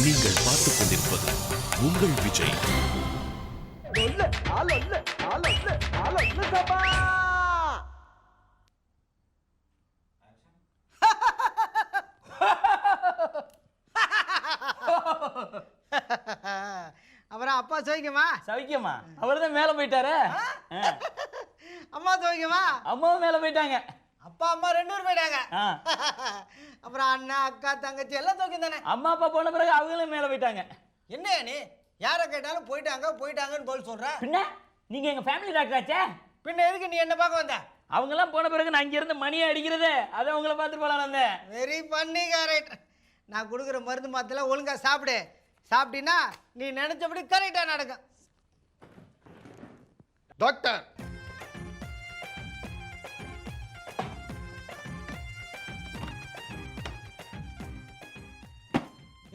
நீங்கள் பார்த்துக் கொண்டிருப்பது உங்கள் விஜய். அப்புறம் அப்பா சௌக்கியமா? சவிக்கமா அவர் தான் மேலே போயிட்டாரு. அம்மா சௌக்கியமா? அம்மாவும் மேலே போயிட்டாங்க. அப்பா அம்மா 2 பேரும் போயிட்டாங்க. அப்புறம் அண்ணா அக்கா தங்கச்சி எல்லாம் சௌக்கியம் தானே? அம்மா அப்பா போன பிறகு அவங்களும் மேலே போயிட்டாங்க. என்ன நீ யாரை கேட்டாலும் போயிட்டாங்கன்னு போல் சொல்ற? பின்ன நீங்க எங்க ஃபேமிலி டாக்டர் ஆச்சே, பின்ன எதுக்கு நீ என்ன பார்க்க வந்த? அவங்கெல்லாம் போன பிறகு நான் இங்கிருந்து மணியை அடிக்கிறதே, அதை அவங்கள பார்த்துட்டு போலாம் வந்தேன். வெரி பண்ணி கரெக்ட். நான் கொடுக்குற மருந்து மாத்திரம் ஒழுங்கா சாப்பிடு. சாப்பிட்டீன்னா நீ நினைச்சபடி கரெக்டா நடக்கும். டாக்டர்,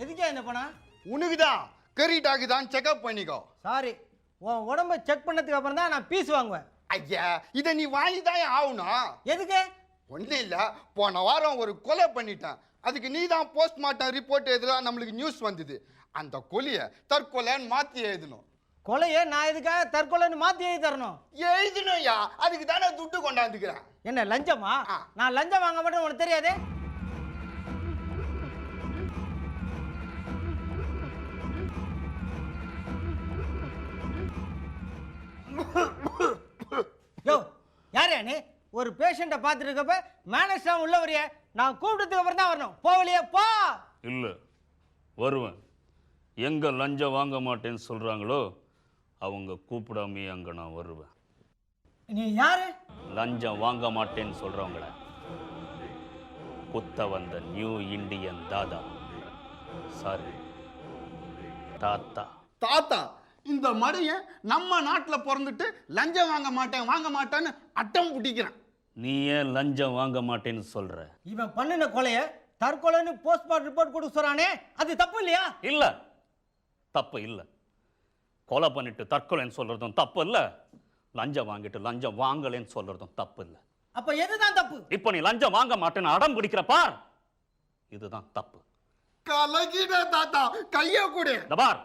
எதுக்கே என்ன பண்ணா? உனக்குதான் கரெக்டாகுதான் செக்அப் பண்ணிக்கோ. சாரி, உன் உடம்ப செக் பண்ணதுக்கு அப்புறம் தான் நான் பீஸ் வாங்குவேன். ஐயா, இதை நீ வாங்கி தான் ஆகணும். எதுக்கு? ஒன்றும் இல்லை, போன வாரம் ஒரு கொலை பண்ணிட்டேன். அதுக்கு நீ தான் போஸ்ட்மார்ட்டம் ரிப்போர்ட் எழுதுலாம் நம்மளுக்கு நியூஸ் வந்தது. அந்த கொலையை தற்கொலைன்னு மாற்றி எழுதணும். கொலையை நான் எதுக்காக தற்கொலைன்னு மாற்றி எழுதி தரணும்? எழுதணும்யா, அதுக்கு தானே துட்டு கொண்டாந்துக்கிறேன். என்ன லஞ்சமா? நான் லஞ்சம் வாங்க மாட்டேன்னு உனக்கு தெரியாது? யோ, யாரே நீ? ஒரு பேஷண்ட்டை பார்த்துட்டு இருக்கப்ப மேனேஜ் உள்ள வரைய நான் கூப்பிட்டதுக்கு அப்புறம் தான் வரணும். போவலையே போ. இல்லை, வருவேன். எங்கே லஞ்சம் வாங்க மாட்டேன்னு சொல்கிறாங்களோ அவங்க கூப்பிடாமே அங்கே நான் வருவேன். நீ யாரு? லஞ்சம் வாங்க மாட்டேன்னு சொல்கிறவங்கள குத்த வந்த நியூ இண்டியன் தாதா, சாரி தாத்தா. தாத்தா, இந்த மடையன் நம்ம நாட்டில் பிறந்துட்டு லஞ்சம் வாங்க மாட்டேன்னு அட்டம் பிடிக்கிறான். நீ ஏன் லஞ்சம் வாங்க மாட்டேன்னு சொல்கிற? இவன் பண்ணின கொலையை தற்கொலைன்னு போஸ்ட்மார்ட்டம் ரிப்போர்ட் கொடுக்க சொல்றானே, அது தப்பு இல்லையா? இல்லை, தப்பு இல்லை. கொலை பண்ணிட்டு தற்கொலைன்னு சொல்கிறதும் தப்பு இல்லை, லஞ்சம் வாங்கிட்டு லஞ்சம் வாங்கலைன்னு சொல்கிறதும் தப்பு இல்லை. அப்ப எதுதான் தப்பு? இப்போ நீ லஞ்சம் வாங்க மாட்டேன்னு அடம் பிடிக்கிற பார், இதுதான் தப்பு. கலகிட தாத்தா, கையை கொடு. பார்,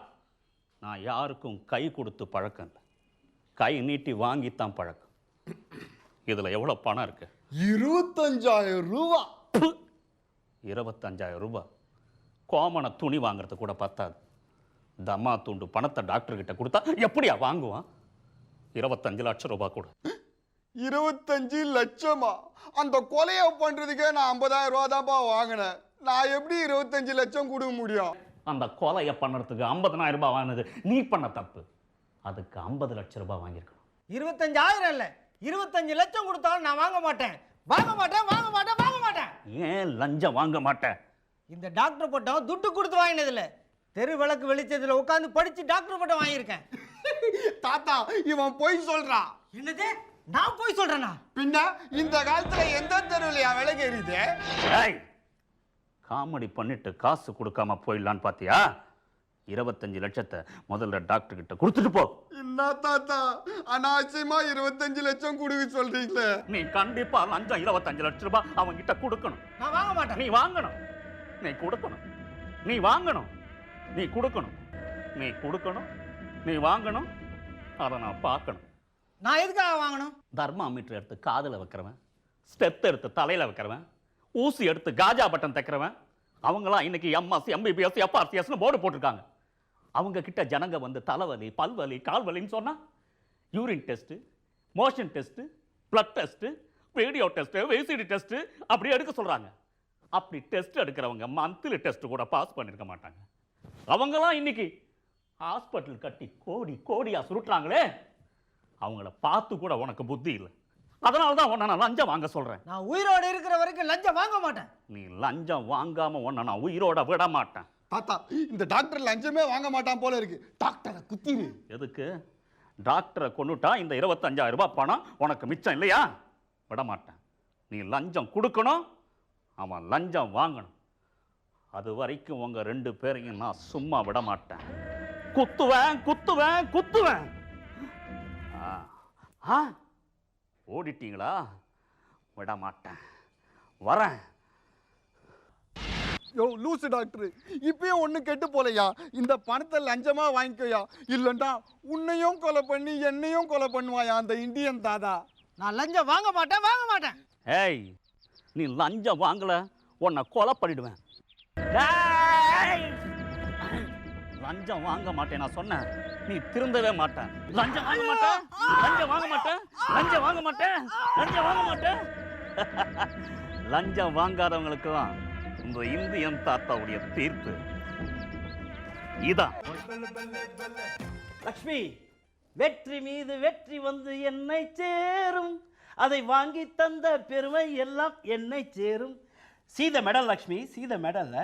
நான் யாருக்கும் கை கொடுத்து பழக்கம் இல்லை, கை நீட்டி வாங்கித்தான் பழக்கம். இதுல எவ்வளவு பணம் இருக்கு? 25,000 ரூபா. 25,000 ரூபாய் கோமனை துணி வாங்குறது கூட பத்தாது. தம்மா துண்டு பணத்தை டாக்டர் கிட்ட கொடுத்தா எப்படியா வாங்குவான்? 25 லட்சம் ரூபாய் கூட. 25 லட்சமா? அந்த கொலையை பண்றதுக்கே நான் 50,000 ரூபா தான்ப்பா வாங்கினேன். நான் எப்படி 25 லட்சம் கொடுக்க முடியும்? அந்த கொலையை பண்ணுறதுக்கு 50,000 ரூபாய் வாங்கினது நீ பண்ண தப்பு. அதுக்கு 50 லட்சம் ரூபாய் வாங்கியிருக்கணும். 25,000 இல்ல, 25 லட்சம் கொடுத்தாலும் நான் வாங்க மாட்டேன். ஏன் லஞ்சம் வாங்க மாட்டேன்? இந்த டாக்டர் பட்டம் துட்டு கொடுத்து வாங்கினது இல்ல, தெரு விளக்கு வெளிச்சத்துல உட்கார்ந்து படிச்சு டாக்டர் பட்டம் வாங்கியிருக்கேன். தாத்தா, இவன் பொய் சொல்றான். என்னது? நான் போய் சொல்றேனா? பின்ன இந்த காலத்துல எந்த தெருவிலையா விலைக்கு எரியுது? காமெடி பண்ணிட்டு காசு கொடுக்காம போயிடலான்னு பாத்தியா? 25 லட்சத்தை முதல்ல டாக்டர் கிட்ட கொடுத்துட்டு போ. என்ன தாத்தா, அனாவசியமா 25 லட்சம் கொடுக்க சொல்றீங்களே? நீ கண்டிப்பா லஞ்சம் 25 லட்சம் ரூபாய் அவங்க கிட்ட கொடுக்கணும். நான் வாங்க மாட்டேன். நீ வாங்கணும், நீ கொடுக்கணும், நீ வாங்கணும், நீ கொடுக்கணும், நீ கொடுக்கணும், நீ வாங்கணும். அதை நான் பார்க்கணும். நான் எதுக்காக வாங்கணும்? தர்மாமீட்டர் எடுத்து காதுல வைக்கிறவன், ஸ்டெப் எடுத்து தலையில வைக்கிறவன், ஊசி எடுத்து காஜா பட்டன் தைக்கிறவன், அவங்களாம் இன்னைக்கு எம்எஸ் எம்பிபிஎஸ் எஃப்ஆர்சிஎஸ்னு போர்டு போட்டிருக்காங்க. அவங்க கிட்ட ஜனங்க வந்து தலைவலி பல்வலி கால்வலின்னு சொன்னா urine test, motion test, blood test, video test, VCD test அப்படி எடுக்க சொல்றாங்க. அப்படி டெஸ்ட் எடுக்கிறவங்க மந்த்லி டெஸ்ட் கூட பாஸ் பண்ணிருக்க மாட்டாங்க. அவங்களாம் இன்னைக்கு ஹாஸ்பிட்டல் கட்டி கோடி கோடியா சுருட்டுறாங்களே, அவங்கள பார்த்து கூட உனக்கு புத்தி இல்லை. அதனால தான் உன்னை நான் லஞ்சம் வாங்க சொல்றேன். நான் உயிரோடு இருக்கிற வரைக்கும் லஞ்சம் வாங்க மாட்டேன். நீ லஞ்சம் வாங்காம உன்னை நான் உயிரோட விட மாட்டேன். தாத்தா, இந்த டாக்டர் லஞ்சமே வாங்க மாட்டான் போல இருக்கு. டாக்டரை குத்திரு. எதுக்கு? டாக்டரை கொண்டுட்டா இந்த 25,000 ரூபாய் பணம் உனக்கு மிச்சம் இல்லையா? விட மாட்டேன். நீ லஞ்சம் கொடுக்கணும், அவன் லஞ்சம் வாங்கணும். அது வரைக்கும் உங்க 2 பேரையும் நான் சும்மா விட மாட்டேன். குத்துவேன் குத்துவேன் குத்துவேன். ஓடிட்டீங்களா? விட மாட்டேன், வரேன். யோ லூசு டாக்டர், இப்பயும் ஒண்ணு கெட்டு போலையா? இந்த பணத்தை லஞ்சமா வாங்கிக்கோயா, இல்லண்டா உன்னையும் கொலை பண்ணி என்னையும் கொலை பண்ணுவாயா அந்த இந்தியன் தாதா. நான் லஞ்சம் வாங்க மாட்டேன். ஏய், நீ லஞ்சம் வாங்கல உன்னை கொலை பண்ணிடுவேன். லஞ்சம் வாங்க மாட்டேன் நான் சொன்னேன், நீ திருந்தவே மாட்டேன். லஞ்சம் வாங்க மாட்டேன், லஞ்சம் வாங்க மாட்டேன், லஞ்சம் வாங்க மாட்டேன், லஞ்சம் வாங்க மாட்டேன். லஞ்சம் வாங்காதவங்களுக்கு தான் இந்த இந்தியன் தாத்தாவுடைய தீர்ப்பு இதான். லக்ஷ்மி, வெற்றி மீது வெற்றி வந்து என்னை சேரும், அதை வாங்கி தந்த பெருமை எல்லாம் என்னை சேரும். சீத மெடல் லக்ஷ்மி, சீத மெடல்ல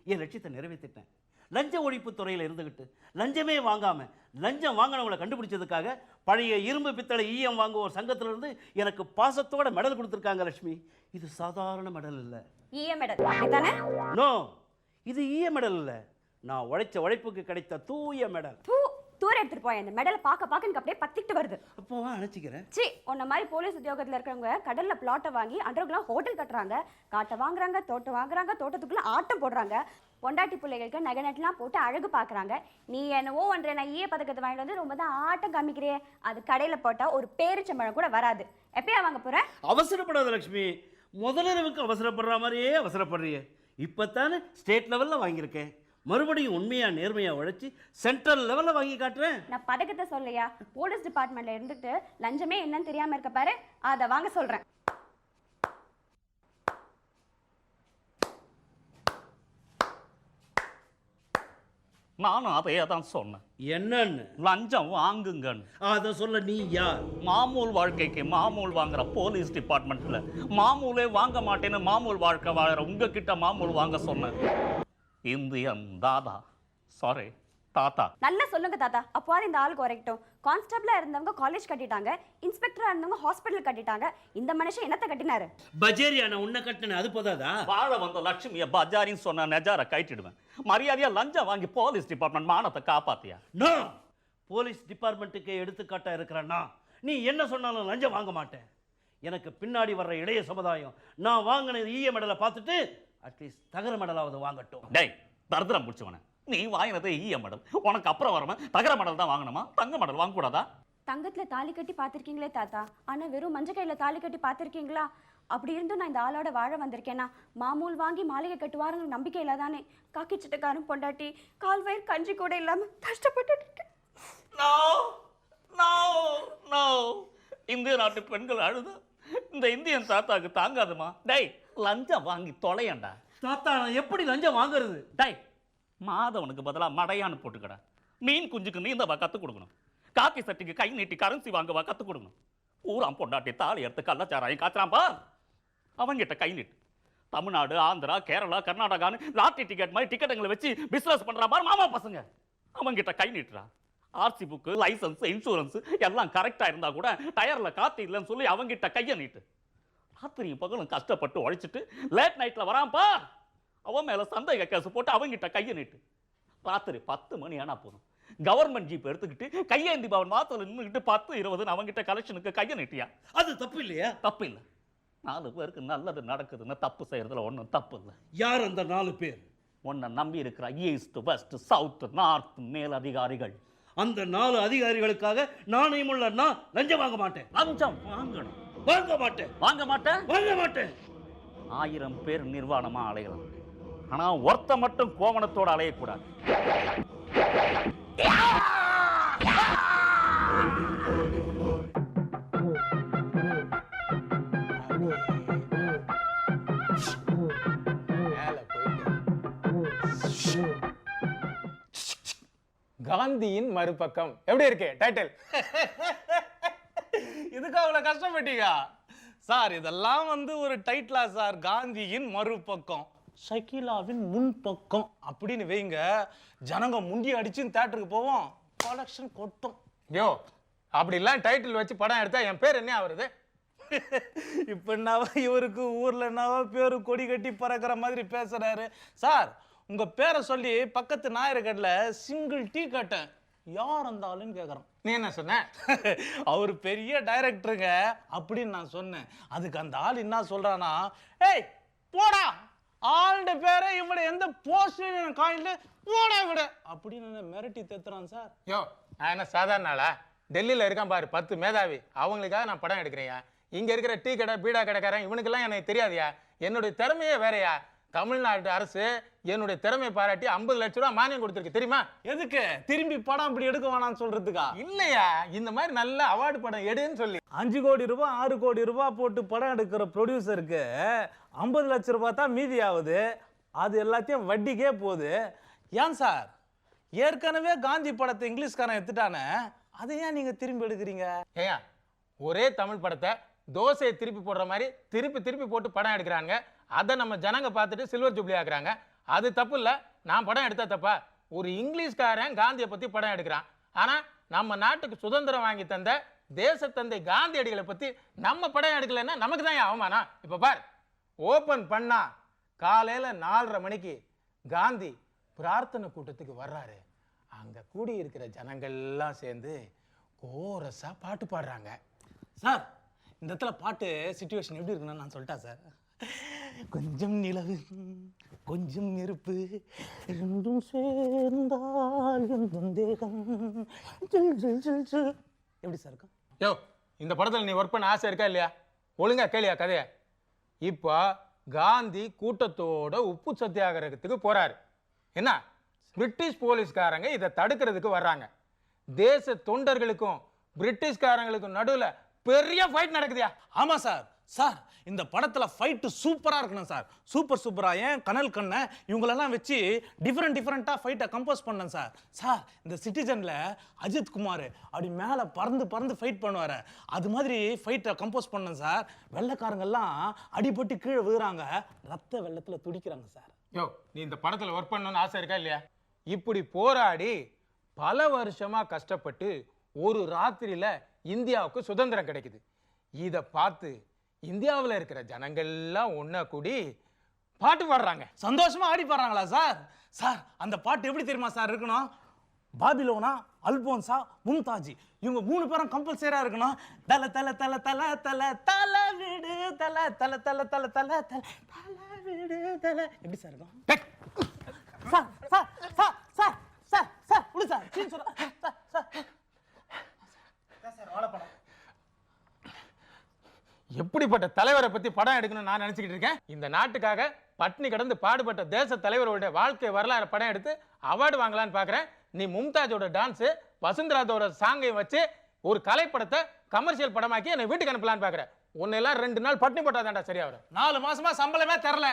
என் லட்சியத்தை நிறைவேற்றிட்டேன். லஞ்ச ஒழிப்பு துறையில் இருந்துகிட்டு லஞ்சமே வாங்காம லஞ்சம் வாங்கினவங்களை கண்டுபிடிச்சதுக்காக பழைய இரும்பு பித்தளை ஈயம் வாங்குவோர் சங்கத்திலிருந்து எனக்கு பாசத்தோட மெடல் கொடுத்துருக்காங்க லட்சுமி. இது சாதாரண மெடல் இல்லை. ஈய மெடல் அப்படிதானே? நோ, இது ஈய மெடல் இல்லை, நான் உழைச்ச உழைப்புக்கு கிடைத்த தூய மெடல். தூர எடுத்துட்டு போய் அந்த மெடலை பார்க்க எனக்கு அப்படியே பத்திக்கிட்டு வருது. அப்போ அணைச்சிக்கிறேன். சி, உன்ன மாதிரி போலீஸ் உத்தியோகத்தில் இருக்கிறவங்க கடல்ல பிளாட்டை வாங்கி அண்டர்கிரவுண்ட் ஹோட்டல் கட்டுறாங்க, காட்டை வாங்குறாங்க, தோட்டம் வாங்குறாங்க, தோட்டத்துக்குள்ள ஆட்டம் போடுறாங்க, பொண்டாட்டி பிள்ளைகளுக்கு நகை நட்டுலாம் போட்டு அழகு பார்க்குறாங்க. நீ என்னவோ ஒன்றை நான் ஈய பதக்கத்தை வாங்கிட்டு வந்து ரொம்ப தான் ஆட்டம் காமிக்கிறியே, அது கடையில் போட்டால் ஒரு பேரிச்சம்பழம் கூட வராது. எப்பயா வாங்க போற? அவசரப்படாத லட்சுமி, முதலிரவுக்கு அவசரப்படுற மாதிரியே அவசரப்படுறியே. இப்போத்தானே ஸ்டேட் லெவலில் வாங்கியிருக்கேன், மறுபடியும் உண்மையா நேர்மையா உழைச்சி சென்ட்ரல் லெவலில் வாங்கி காட்டுறேன். நான் பதக்கத்தை சொல்லையா, போலீஸ் டிபார்ட்மெண்ட்ல இருந்துட்டு லஞ்சமே என்னன்னு தெரியாம இருக்க பாரு, அதை வாங்க சொல்றேன். நானும் அதையே தான் சொன்னேன். என்னன்னு? லஞ்சம் வாங்குங்கன்னு. அதை சொல்ல நீ யார்? மாமூல் வாழ்க்கைக்கு மாமூல் வாங்குற போலீஸ் டிபார்ட்மெண்ட்ல மாமூலே வாங்க மாட்டேன்னு மாமூல் வாழ்க்கை வாங்குற உங்ககிட்ட மாமூல் வாங்க சொன்னேன் இந்தியன் தாதா, சாரி தாத்தா. நல்லா சொல்லுங்க தாத்தா, அப்போது இந்த ஆளுக்கு வரைக்கட்டும். கான்ஸ்டபிளா இருந்தவங்க காலேஜ் கட்டிட்டாங்க, இன்ஸ்பெக்டரா இருந்தவங்க ஹாஸ்பிட்டல் கட்டிட்டாங்க, இந்த மனுஷன் என்னத்தை கட்டினாரு? பஜேரியா நான் உன்னை கட்டின, அது போதாதா? வாழ வந்த லட்சுமியை பஜாரின்னு சொன்ன நெஜார கைட்டிடுவேன். மரியாதையா லஞ்சம் வாங்கி போலீஸ் டிபார்ட்மெண்ட் மானத்தை காப்பாத்தியா? நோ, போலீஸ் டிபார்ட்மெண்ட்டுக்கு எடுத்துக்காட்டா இருக்கிறேன்னா நீ என்ன சொன்னாலும் லஞ்சம் வாங்க மாட்டேன். எனக்கு பின்னாடி வர்ற இளைய சமுதாயம் நான் வாங்கின ஈய மெடலை பார்த்துட்டு அட்லீஸ்ட் தகர மெடலாவது வாங்கட்டும். டேய், தர்தரம் பிடிச்சவன, நீ வாங்கினதே ஈய மெடல், உனக்கு அப்புறம் வரவன் தகர மெடல் தான் வாங்கணுமா? தங்க மெடல் வாங்க கூடாதா? தங்கத்துல தாலி கட்டி பார்த்திருக்கீங்களே தாத்தா, ஆனா வெறும் மஞ்சள் கையில தாலி கட்டி பார்த்திருக்கீங்களா? அப்படி இருந்தும் நான் இந்த ஆளோட வாழ வந்திருக்கேன்னா மாமூல் வாங்கி மாளிகை கட்டுவாருங்கிற நம்பிக்கையில தானே காக்கி சிட்டக்காரன் பொண்டாட்டி கால்வயிறு கஞ்சி கூட இல்லாம கஷ்டப்பட்டு இருக்கேன். நோ நோ நோ, இந்திய நாட்டு பெண்கள் அழுதா இந்த இந்தியன் தாத்தாக்கு தாங்காதுமா. டேய், லஞ்சம் வாங்கி தொலையண்டா. தாத்தா, நான் எப்படி லஞ்சம் வாங்குறது? டேய், மாதவனுக்கு பதிலாக மடையான்னு போட்டுக்கடா. மீன் குஞ்சுக்கு நீந்தவா கற்றுக் கொடுக்கணும், காக்கி சட்டிக்கு கை நீட்டி கரன்சி வாங்கவா கற்றுக் கொடுக்கணும். ஊராம் பொண்டாட்டி தாலி எடுத்து கள்ளச்சாராயம் காய்ச்சறான்பா, அவங்கிட்ட கை நீட்டு. தமிழ்நாடு, ஆந்திரா, கேரளா, கர்நாடகான்னு லாட்டரி டிக்கெட் மாதிரி டிக்கெட்டுங்களை வச்சு பிஸ்னஸ் பண்ணுறா பாரு மாமா பசங்க, அவங்கிட்ட கை நீட்டுறா. ஆர்சி புக்கு, லைசன்ஸ், இன்சூரன்ஸ் எல்லாம் கரெக்டாக இருந்தால் கூட டயரில் காற்று இல்லைன்னு சொல்லி அவங்கிட்ட கையை நீட்டு. ராத்திரியும் பகலும் கஷ்டப்பட்டு உழைச்சிட்டு லேட் நைட்டில் வரான்ப்பா, அவன் மேலே சந்தேக கேஸ் போட்டு அவங்கிட்ட கையை நீட்டு. ராத்திரி 10 மணி ஆனால் போதும், கவர்மெண்ட் ஜீப் எடுத்துக்கிட்டு கையேந்தி பவன் வாசல் நின்றுக்கிட்டு 10-20 அவங்கிட்ட கலெக்ஷனுக்கு கையை நீட்டியா? அது தப்பு இல்லையா? தப்பு இல்லை. 4 பேருக்கு நல்லது நடக்குதுன்னு தப்பு செய்யறதுல ஒன்றும் தப்பு இல்லை. யார் அந்த 4 பேர்? உன்னை நம்பி இருக்கிற ஈஸ்ட், வெஸ்ட், சவுத், நார்த் மேல் அதிகாரிகள். அந்த 4 அதிகாரிகளுக்காக நாணயமுள்ள நான் லஞ்சம் வாங்க மாட்டேன். லஞ்சம் வாங்கணும். வாங்க மாட்டேன். வாங்க மாட்டேன். வாங்க மாட்டேன். 1000 பேர் நிர்வாணமா அலையலாம், ஆனா ஒருத்த மட்டும் கோவணத்தோட அலையக்கூடாது. காந்தியின் மறுபக்கம் எப்படி இருக்கு டைட்டில்? இதுக்கு அவ்வளவு கஷ்டப்பட்டீங்க சார்? இதெல்லாம் ஒரு டைட்டிலா சார்? காந்தியின் மறுபக்கம், ஷக்கீலாவின் முன்பக்கம் அப்படின்னு வைங்க, ஜனங்க முண்டி அடிச்சுன்னு தியேட்டருக்கு போவோம், கலெக்ஷன் கொட்டும். யோ, அப்படிலாம் டைட்டில் வச்சு படம் எடுத்தா என் பேர் என்ன ஆகுறது? இப்ப என்னவா இவருக்கு ஊர்ல என்னவா பேரு கொடி கட்டி பறக்கிற மாதிரி பேசுறாரு சார். உங்க பேரை சொல்லி பக்கத்து நாயர்கடல சிங்கிள் டீ கட்டேன், யார் இருந்தாலும் கேட்குறான். நீ என்ன சொன்ன? அவர் பெரிய டைரக்டருங்க அப்படின்னு நான் சொன்னேன். அதுக்கு அந்த ஆள் என்ன சொல்றானா, ஏய் போடா ஆளுடைய பேரை இவட எந்த போஸ்ட் காயின்ல ஓட விட அப்படின்னு மிரட்டி தேத்துறான் சார். யோ நான் என்ன சாதாரண ஆளா? டெல்லியில் இருக்கான் பாரு 10 மேதாவி, அவங்களுக்காக நான் படம் எடுக்கிறேன். இங்க இருக்கிற டீ கடை பீடா கடைக்காரன் இவனுக்கெல்லாம் எனக்கு தெரியாதியா. என்னுடைய திறமையே வேறையா. தமிழ்நாட்டு அரசு என்னுடைய திறமையை பாராட்டி 50 லட்சம் ரூபாய் மானியம் கொடுத்துருக்கு தெரியுமா? எதுக்கு? திரும்பி படம் அப்படி எடுக்க வேணாம்னு சொல்றதுக்கா? இல்லையா, இந்த மாதிரி நல்ல அவார்டு படம் எடுன்னு சொல்லி 5 கோடி ரூபாய் 6 கோடி ரூபாய் போட்டு படம் எடுக்கிற ப்ரொடியூசருக்கு 50 லட்சம் ரூபாய் தான் மீதி ஆகுது. அது எல்லாத்தையும் வட்டிக்கே போகுது. ஏன் சார், ஏற்கனவே காந்தி படத்தை இங்கிலீஷ்காரன் எடுத்துட்டானே, அதை ஏன் நீங்க திரும்பி எடுக்கிறீங்க? ஏயா ஒரே தமிழ் படத்தை தோசையை திருப்பி போடுற மாதிரி திருப்பி திருப்பி போட்டு படம் எடுக்கிறாங்க. அதை நம்ம ஜனங்க பார்த்துட்டு சில்வர் ஜூப்ளி ஆக்குறாங்க. அது தப்பு இல்லை. நான் படம் எடுத்தா தப்பா? ஒரு இங்கிலீஷ்காரன் காந்தியை பற்றி படம் எடுக்கிறான். ஆனால் நம்ம நாட்டுக்கு சுதந்திரம் வாங்கி தந்த தேசத்தந்தை காந்தியடிகளை பற்றி நம்ம படம் எடுக்கலைன்னா நமக்கு தான் அவமானம். இப்போ பார், ஓப்பன் பண்ணா காலையில் 4:30 மணிக்கு காந்தி பிரார்த்தனை கூட்டத்துக்கு வர்றாரு. அங்கே கூடி இருக்கிற ஜனங்கள்லாம் சேர்ந்து கோரஸாக பாட்டு பாடுறாங்க. சார், இந்த இடத்துல பாட்டு சிச்சுவேஷன் எப்படி இருக்குன்னு நான் சொல்லிட்டேன் சார். கொஞ்சம் நிலவு கொஞ்சம் நெருப்பு ரெண்டும் சேர்ந்தால் என் தேகம் ஜில் ஜில் ஜில் ஜில். எப்படி சார் இருக்கும்? யோ இந்த படத்தில் நீ ஒர்க் பண்ண ஆசை இருக்கா இல்லையா? ஒழுங்கா கேளியா கதையை. இப்போ காந்தி கூட்டத்தோட உப்பு சத்தியாகிரகத்துக்கு போறாரு. என்ன, பிரிட்டிஷ் போலீஸ்காரங்க இதை தடுக்கிறதுக்கு வர்றாங்க. தேச தொண்டர்களுக்கும் பிரிட்டிஷ்காரங்களுக்கும் நடுவில் பெரிய ஃபைட் நடக்குதுயா. ஆமா சார். சார், இந்த படத்துல ஃபைட் சூப்பரா இருக்கணும் சார். சூப்பரா ஏன் கனல் கண்ணை இவங்களெல்லாம் வச்சு டிஃப்ரெண்டா ஃபைட்டை கம்போஸ் பண்ணேன் சார். சார், இந்த சிட்டிசன்ல அஜித் குமார் அப்படி மேலே பறந்து ஃபைட் பண்ணுவார். அது மாதிரி ஃபைட்டை கம்போஸ் பண்ணேன் சார். வெள்ளைக்காரங்கெல்லாம் அடிபட்டு கீழே விழுறாங்க, ரத்த வெள்ளத்தில் துடிக்கிறாங்க சார். யோ நீ இந்த படத்தில் ஒர்க் பண்ணணும்னு ஆசை இருக்கா இல்லையா? இப்படி போராடி பல வருஷமா கஷ்டப்பட்டு ஒரு ராத்திரியில இந்தியாவுக்கு சுதந்திரம் கிடைக்குது. இதை பார்த்து இந்தியாவில் இருக்கிற ஜனங்கள்லாம் ஒன்னா கூடி பாட்டு பாடுறாங்க. சந்தோஷமா ஆடி பாடுறாங்களா சார்? சார், அந்த பாட்டு எப்படி தெரியுமா சார் இருக்கணும்? பாபிலோனா, அல்போன்சா, மும்தாஜி இவங்க 3 பேரும் கம்பல்சரியா இருக்கணும். தல தல தல தல தல தல விடு தல தல தல தல தல தல தல விடு தல. எப்படி சார் இருக்கும்? Sir sir sir sir sir sir உள்ள சார் சீன் சொல்ல சார் சார் சார் வாழைப்பழம். எப்படிப்பட்ட தலைவரை பத்தி படம் எடுக்கணும்னு நான் நினைச்சுக்கிட்டு இருக்கேன். இந்த நாட்டுக்காக பட்னி கடந்து பாடுபட்ட தேச தலைவரோட வாழ்க்கை வரலாறு படம் எடுத்து அவார்டு வாங்கலான்னு பாக்குறேன். நீ மும்தாஜோட டான்ஸ், வசுந்தராஜோட சாங்கையும் வச்சு ஒரு கலைப்படத்தை கமர்ஷியல் படமாக்கி என்னை வீட்டுக்கு அனுப்பலான்னு பாக்குறேன். உன்னெல்லாம் 2 நாள் பட்னி போட்டாதான்டா சரியா வரும். 4 மாசமா சம்பளமே தரல.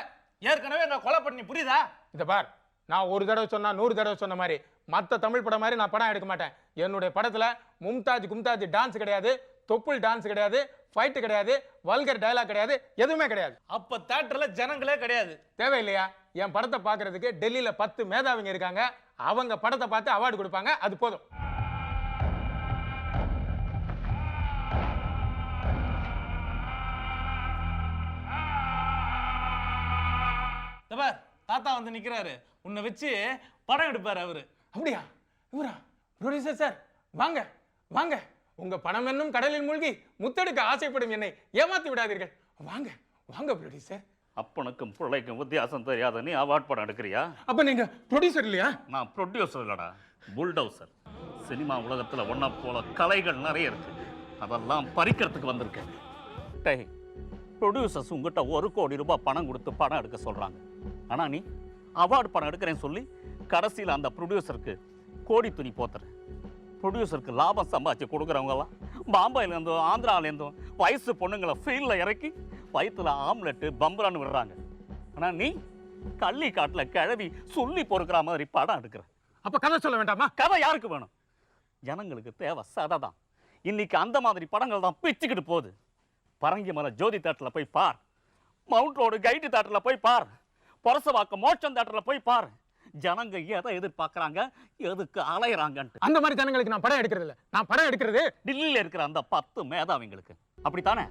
ஏற்கனவே என்ன கொலை பண்ணி புரியுதா? இத பார், நான் ஒரு தடவை சொன்னா 100 தடவை சொன்ன மாதிரி மற்ற தமிழ் படம் மாதிரி நான் படம் எடுக்க மாட்டேன். என்னுடைய படத்துல மும்தாஜ் டான்ஸ் கிடையாது, தொப்புள் டான்ஸ் கிடையாது, ஃபைட் கிடையாது, வல்கர் டயலாக் கிடையாது, எதுவுமே கிடையாது. அப்ப தியேட்டர்ல ஜனங்களே கிடையாது. தேவையில்லையா? என் படத்தை பார்க்கறதுக்கு டெல்லியில 10 மேதாவிங்க இருக்காங்க. அவங்க படத்தை பார்த்து அவார்டு கொடுப்பாங்க. அது போதும். தாத்தா வந்து நிக்கிறாரு, உன்னை வச்சு படம் எடுப்பாரு அவரு. அப்படியா? இவரா? ப்ரொடியூசர் சார், வாங்க வாங்க. உங்க பணம் என்னும் கடலில் மூழ்கி முத்தெடுக்க ஆசைப்படும் என்னை ஏமாத்தி விடாதீர்கள். வாங்க வாங்க ப்ரொடியூசர். அப்பனுக்கும் பிள்ளைக்கும் வித்தியாசம் தெரியாத நீ அவார்ட் படம் எடுக்கிறியா? அப்ப நீங்க ப்ரொடியூசர் இல்லையா? நான் ப்ரொடியூசர் இல்லடா, புல்டவுசர். சினிமா உலகத்துல ஒன்ன போல கலைகள் நிறைய இருக்கு, அதெல்லாம் பறிக்கிறதுக்கு வந்திருக்கேன். டேய், ப்ரொடியூசர்ஸ் உங்ககிட்ட 1 கோடி ரூபாய் பணம் கொடுத்து படம் எடுக்க சொல்றாங்க. ஆனா நீ அவார்டு படம் எடுக்கிறேன்னு சொல்லி கடைசியில் அந்த ப்ரொடியூசருக்கு கோடி துணி போத்துறேன். ப்ரொடியூசருக்கு லாபம் சம்பாதிச்சு கொடுக்குறவங்கலாம் பாம்பேலேருந்தும் ஆந்திராலேருந்தும் வயசு பொண்ணுங்களை ஃபீல்டில் இறக்கி வயிற்றுல ஆம்லெட்டு பம்பரான்னு விடுறாங்க. ஆனால் நீ கள்ளி காட்டில் கிழவி சொல்லி பொறுக்கிற மாதிரி படம் எடுக்கிற. அப்ப கதை சொல்ல வேண்டாமா? கதை யாருக்கு வேணும்? ஜனங்களுக்கு தேவை சதை தான். இன்னைக்கு அந்த மாதிரி படங்கள் தான் பிச்சுக்கிட்டு போகுது. பரங்கிமலை ஜோதி தேட்டரில் போய் பார், மவுண்ட் ரோடு கைடு தேட்டரில் போய் பார், பொரசவாக்கம் மோட்சம் தேட்டரில் போய் பார். ஜனங்க எதை எதிர்பார்க்கறாங்க, எதுக்கு அலையறாங்கன்ட்டு. அந்த மாதிரி ஜனங்களுக்கு நான் படம் எடுக்கிறது இல்ல. நான் படம் எடுக்கிறது டில்லியில் இருக்கிற அந்த 10 மேதாவிங்களுக்கு. அப்படித்தானே?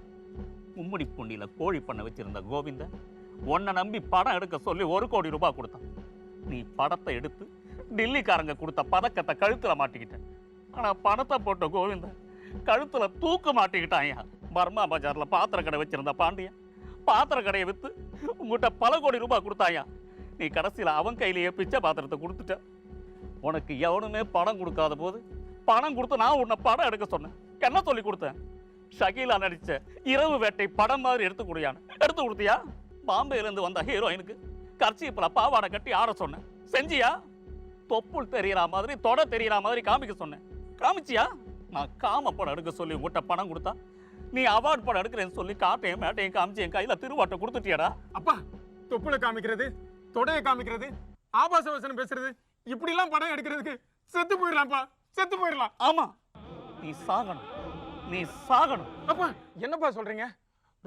மும்முடி பூண்டியில கோழி பண்ண வச்சிருந்த கோவிந்த உன்னை நம்பி படம் எடுக்க சொல்லி 1 கோடி ரூபாய் கொடுத்தான். நீ படத்தை எடுத்து டில்லிக்காரங்க கொடுத்த பதக்கத்தை கழுத்துல மாட்டிக்கிட்ட. ஆனா பணத்தை போட்ட கோவிந்த கழுத்துல தூக்க மாட்டிக்கிட்டான். பர்மா பஜார்ல பாத்திர கடை வச்சிருந்த பாண்டியன் பாத்திர கடையை வித்து உங்ககிட்ட பல கோடி ரூபாய் கொடுத்தாயா. நீ கடைசியில் அவன் கையிலேயே பிச்சை பாத்திரத்தை கொடுத்துட்ட. உனக்கு எவனுமே பணம் கொடுக்காத போது பணம் கொடுத்து நான் உன்னை படம் எடுக்க சொன்னேன். என்ன சொல்லி கொடுத்தேன்? ஷகீலா நடிச்ச இரவு வேட்டை படம் மாதிரி எடுத்து கொடுயான்னு எடுத்து கொடுத்தியா? பாம்பேலேருந்து வந்த ஹீரோயினுக்கு கர்ச்சீப்ல பாவாடை கட்டி ஆட சொன்னேன். செஞ்சியா? தொப்புள் தெரியற மாதிரி தொட தெரியற மாதிரி காமிக்க சொன்னேன். காமிச்சியா? நான் காம படம் எடுக்க சொல்லி உங்கள்கிட்ட பணம் கொடுத்தா நீ அவார்ட் படம் எடுக்கிறேன்னு சொல்லி காட்டையும் மேட்டையும் காமிச்சு என் கையில திருவாட்டை கொடுத்துட்டியாடா. அப்பா தொப்புளை காமிக்கிறது, தொடையை காமிக்கிறது, ஆபாச வசனம் பேசுறது, இப்படிலாம் படம் எடுக்கிறதுக்கு செத்து போயிடலாம்ப்பா, செத்து போயிடலாம். ஆமா, நீ சாகணும், நீ சாகணும். அப்பா என்னப்பா சொல்றீங்க?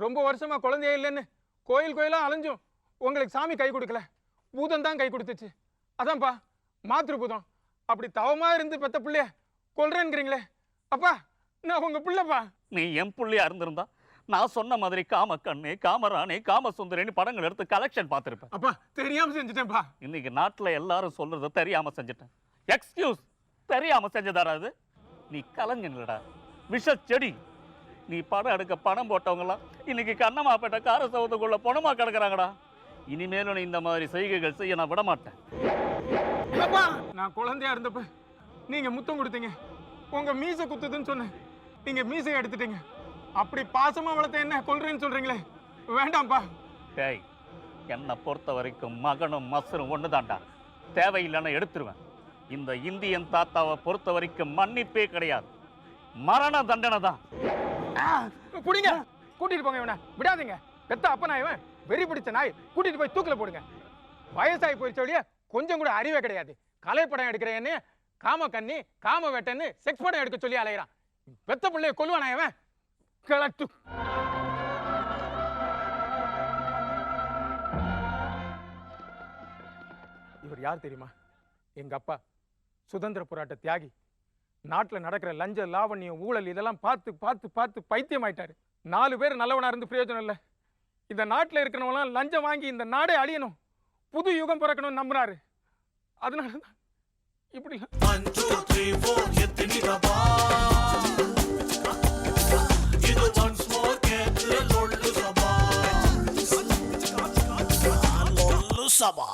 ரொம்ப வருஷமா குழந்தையே இல்லைன்னு கோயில் கோயிலா அலைஞ்சும் உங்களுக்கு சாமி கை கொடுக்கல, பூதம் தான் கை கொடுத்துச்சு. அதான்ப்பா மாத்திரு பூதம். அப்படி தவமா இருந்து பெத்த பிள்ளைய கொல்றேங்கிறீங்களே, அப்பா நான் உங்க பிள்ளைப்பா. நீ என் புள்ளையா இருந்திருந்தா நான் சொன்ன மாதிரி காமக்கண்ணு, காமராணி, காமசுந்தரின்னு படங்கள் எடுத்து கலெக்ஷன் பார்த்திருப்பேன். அப்பா தெரியாம செஞ்சுட்டேன்ப்பா. இன்னைக்கு நாட்டுல எல்லாரும் சொல்றத தெரியாம செஞ்சுட்டேன். எக்ஸ்கியூஸ், தெரியாம செஞ்சதாரா அது? நீ கலைஞன்லடா, விஷ செடி. நீ படம் எடுக்க பணம் போட்டவங்கலாம் இன்னைக்கு கண்ணமாப்பேட்ட கார சவுத்துக்குள்ள பணமா கிடக்குறாங்கடா. இனிமேலும் நீ இந்த மாதிரி செய்கைகள் செய்ய நான் விட மாட்டேன். அப்பா நான் குழந்தையா இருந்தப்ப நீங்க முத்தம் கொடுத்தீங்க, உங்க மீசை குத்துதுன்னு சொன்னேன், நீங்க மீசை எடுத்துட்டீங்க. அப்படி பாசமா வளர்த்த என்ன கொல்றேன்னு சொல்றீங்களே, வேண்டாம்ப்பா. டேய், என்னை பொறுத்த வரைக்கும் மகனும் மசரும் ஒண்ணுதான்டா. தேவையில்லைன்னு எடுத்துருவேன். இந்த இந்தியன் தாத்தாவை பொறுத்த வரைக்கும் மன்னிப்பே கிடையாது, மரண தண்டனை தான். குடிங்க, கூட்டிட்டு போங்க, இவனை விடாதீங்க. பெத்த அப்ப நான் இவன் வெறி பிடிச்ச நாய், கூட்டிட்டு போய் தூக்கில போடுங்க. வயசாகி போயிடுச்சோடைய கொஞ்சம் கூட அறிவே கிடையாது. கலைப்படம் எடுக்கிறேன்னு காம கண்ணி காம வெட்டன்னு செக்ஸ் படம் எடுக்க சொல்லி அலைகிறான். பெத்த பிள்ளைய கொல்லுவானா இவன்? கிளட்டு. இவர் யார் தெரியுமா? எங்க அப்பா சுதந்திர போராட்ட தியாகி. நாட்டில் நடக்கிற லஞ்ச லாவண்யம் ஊழல் இதெல்லாம் பார்த்து பார்த்து பார்த்து பைத்தியம் ஆயிட்டாரு. 4 பேர் நல்லவனா இருந்து பிரயோஜனம் இல்லை. இந்த நாட்டில் இருக்கிறவங்களாம் லஞ்சம் வாங்கி இந்த நாடே அழியணும், புது யுகம் பிறக்கணும்னு நம்புறாரு. அதனால தான் இப்படி சபா